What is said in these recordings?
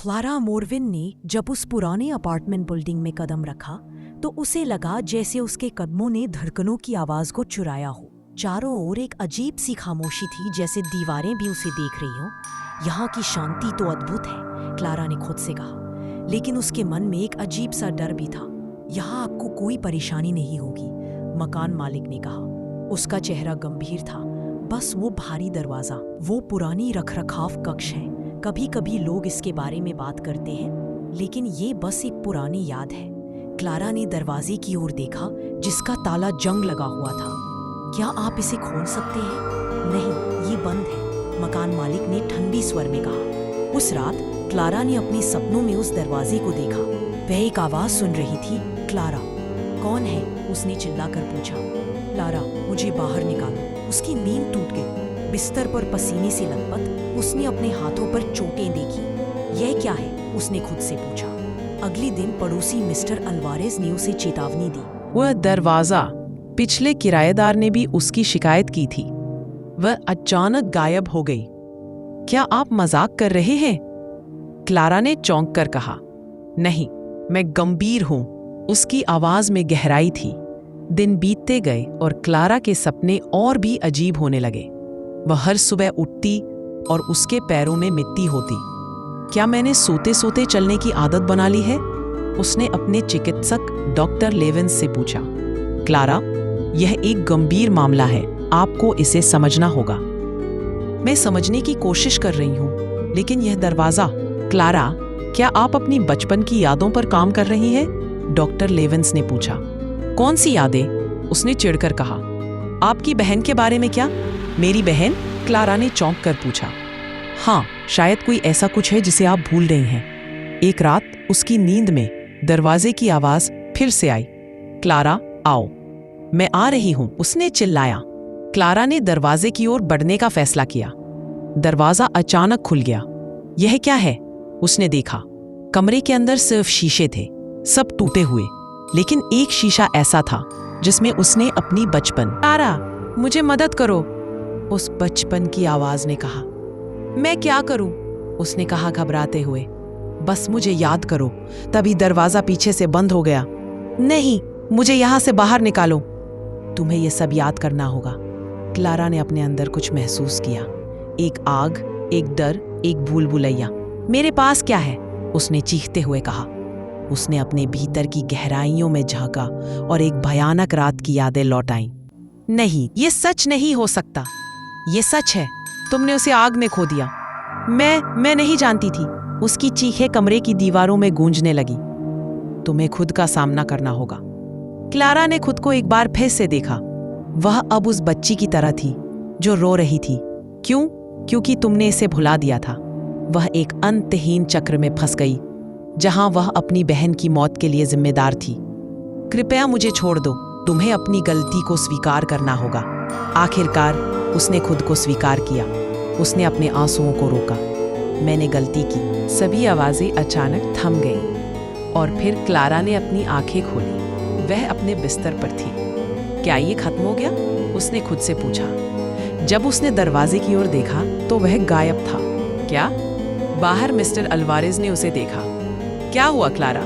Clara मोरविन ने जब उस पुराने अपार्टमेंट बिल्डिंग में कदम रखा तो उसे लगा जैसे उसके कदमों ने धड़कनों की आवाज को चुराया हो। चारों ओर एक अजीब सी खामोशी थी, जैसे दीवारें भी उसे देख रही हों। यहाँ की शांति तो अद्भुत है, क्लारा ने खुद से कहा, लेकिन उसके मन में एक अजीब सा डर भी था। यहाँ आपको कोई परेशानी नहीं होगी, मकान मालिक ने कहा। उसका चेहरा गंभीर था। बस वो भारी दरवाजा, वो पुरानी रखरखाव कक्ष है। कभी कभी लोग इसके बारे में बात करते हैं, लेकिन ये बस एक पुरानी याद है। क्लारा ने दरवाजे की ओर देखा, जिसका ताला जंग लगा हुआ था। क्या आप इसे खोल सकते हैं? नहीं, ये बंद है, मकान मालिक ने ठंडी स्वर में कहा। उस रात क्लारा ने अपने सपनों में उस दरवाजे को देखा। वह एक आवाज सुन रही थी, क्लारा। कौन है? उसने चिल्लाकर पूछा। क्लारा, मुझे बाहर निकालो। उसकी नींद टूट गई। बिस्तर पर पसीने से लथपथ उसने अपने हाथों पर चोटें देखी। यह क्या है? उसने खुद से पूछा। अगले दिन पड़ोसी मिस्टर अल्वारेज ने उसे चेतावनी दी। वह दरवाजा, पिछले किराएदार ने भी उसकी शिकायत की थी। वह अचानक गायब हो गई। क्या आप मजाक कर रहे हैं? क्लारा ने चौंक कर कहा। नहीं, मैं गंभीर हूं। उसकी आवाज में गहराई थी। दिन बीतते गए और क्लारा के सपने और भी अजीब होने लगे। वह हर सुबह उठती और उसके पैरों में मिट्टी होती। क्या मैंने सोते सोते चलने की आदत बना ली है? उसने अपने चिकित्सक डॉक्टर लेविन्स से पूछा। क्लारा, यह एक गंभीर मामला है, आपको इसे समझना होगा। मैं समझने की कोशिश कर रही हूं, लेकिन यह दरवाजा। क्लारा, क्या आप अपनी बचपन की यादों पर काम कर रही हैं? डॉक्टर लेविन्स ने पूछा। कौन सी यादें? उसने चिढ़कर कहा। आपकी बहन के बारे में क्या? मेरी बहन? क्लारा ने चौंक कर पूछा। हाँ, शायद कोई ऐसा कुछ है जिसे आप भूल रही हैं। एक रात उसकी नींद में दरवाजे की आवाज फिर से आई। क्लारा, आओ। मैं आ रही हूं, उसने चिल्लाया। क्लारा ने दरवाजे की ओर बढ़ने का फैसला किया। दरवाजा अचानक खुल गया। यह क्या है? उसने देखा। कमरे के अंदर सिर्फ शीशे थे, सब टूटे हुए, लेकिन एक शीशा ऐसा था जिसमें उसने अपनी बचपन। क्लारा, मुझे मदद करो, उस बचपन की आवाज ने कहा। मैं क्या करूं? उसने कहा घबराते हुए। बस मुझे याद करो। तभी दरवाजा पीछे से बंद हो गया। नहीं, मुझे यहां से बाहर निकालो। तुम्हें यह सब याद करना होगा। क्लारा ने अपने अंदर कुछ महसूस किया। एक आग, एक डर, एक भूल भुलैया। मेरे पास क्या है? उसने चीखते हुए कहा। उसने अपने भीतर की गहराइयों में झांका और एक भयानक रात की यादें लौट आईं। नहीं, ये सच नहीं हो सकता। ये सच है। तुमने उसे आग में खो दिया। मैं नहीं जानती थी। उसकी चीखें कमरे की दीवारों में गूंजने लगी। तुम्हें खुद का सामना करना होगा। क्लारा ने खुद को एक बार फिर से देखा। वह अब उस बच्ची की तरह थी जो रो रही थी। क्यों? क्योंकि तुमने इसे भुला दिया था। वह एक अंतहीन चक्र में फंस गई, जहां वह अपनी बहन की मौत के लिए जिम्मेदार थी। कृपया मुझे छोड़ दो। तुम्हें अपनी गलती को स्वीकार करना होगा। आखिरकार उसने खुद को स्वीकार किया। उसने अपने आंसुओं को रोका। मैंने गलती की। सभी आवाजें अचानक थम गईं और फिर क्लारा ने अपनी आंखें खोली। वह अपने बिस्तर पर थी। क्या ये खत्म हो गया? उसने खुद से पूछा। जब उसने दरवाजे की ओर देखा तो वह गायब था। क्या? बाहर मिस्टर अल्वारेज ने उसे देखा। क्या हुआ क्लारा?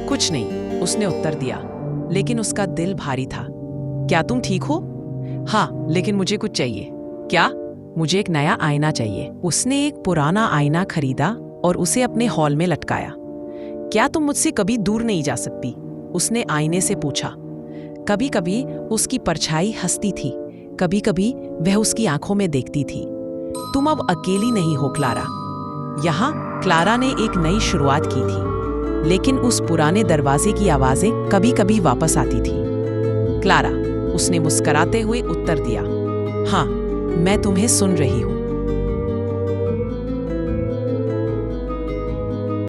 कुछ नहीं, उसने उत्तर दिया, लेकिन उसका दिल भारी था। क्या तुम ठीक हो? हाँ, लेकिन मुझे कुछ चाहिए। क्या? मुझे एक नया आईना चाहिए। उसने एक पुराना आईना खरीदा और उसे अपने हॉल में लटकाया। क्या तुम मुझसे कभी दूर नहीं जा सकती? उसने आईने से पूछा। कभी कभी उसकी परछाई हंसती थी, कभी कभी वह उसकी आंखों में देखती थी। तुम अब अकेली नहीं हो क्लारा। यहाँ क्लारा ने एक नई शुरुआत की थी, लेकिन उस पुराने दरवाजे की आवाजें कभी कभी वापस आती थी। क्लारा, उसने मुस्कुराते हुए उत्तर दिया। हाँ, मैं तुम्हें सुन रही हूँ।